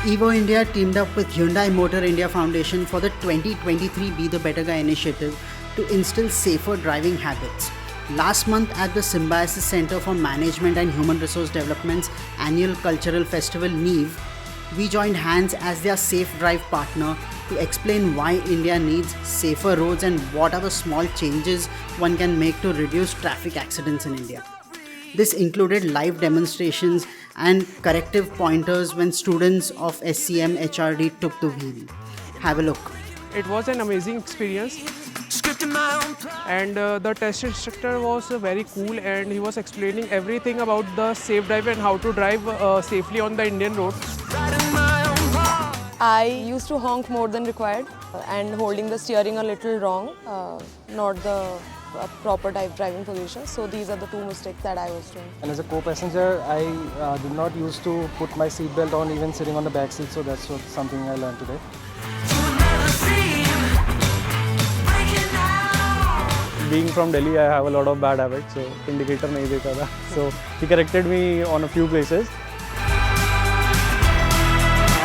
Evo India teamed up with Hyundai Motor India Foundation for the 2023 Be the Better Guy initiative to instill safer driving habits. Last month at the Symbiosis Centre for Management and Human Resource Development's annual cultural festival NEEV, we joined hands as their Safe Drive partner to explain why India needs safer roads and what are the small changes one can make to reduce traffic accidents in India. This included live demonstrations and corrective pointers when students of SCMHRD took the wheel. Have a look. It was an amazing experience, and the test instructor was very cool, and he was explaining everything about the safe drive and how to drive safely on the Indian road. I used to honk more than required and holding the steering a little wrong, not the proper driving position. So these are the two mistakes that I was doing. And as a co-passenger, I did not used to put my seatbelt on even sitting on the back seat, so that's something I learned today. Being from Delhi, I have a lot of bad habits, so indicator nahi dekha tha. So he corrected me on a few places.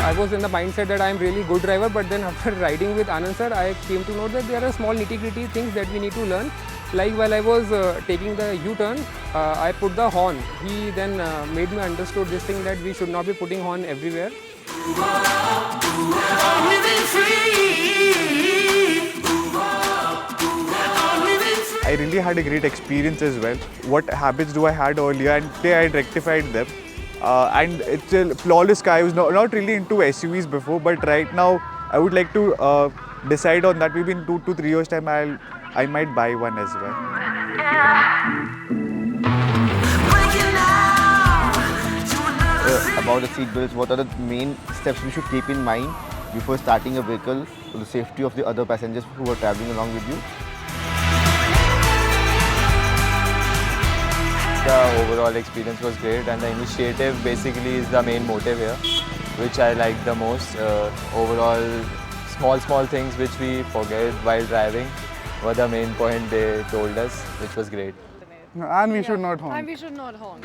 I was in the mindset that I am really good driver, but then after riding with Anand sir, I came to know that there are small nitty-gritty things that we need to learn. Like while I was taking the U-turn, I put the horn. He then made me understood this thing that we should not be putting horn everywhere. I really had a great experience as well. What habits do I had earlier, and today I had rectified them. And it's a flawless car. I was not really into SUVs before, but right now I would like to decide on that. Maybe in 2 to 3 years time I might buy one as well. About the seat belts, what are the main steps we should keep in mind before starting a vehicle for the safety of the other passengers who are traveling along with you? The overall experience was great, and the initiative basically is the main motive here, which I like the most. Overall, small things which we forget while driving were the main point they told us, which was great. And we should not honk. And we should not honk.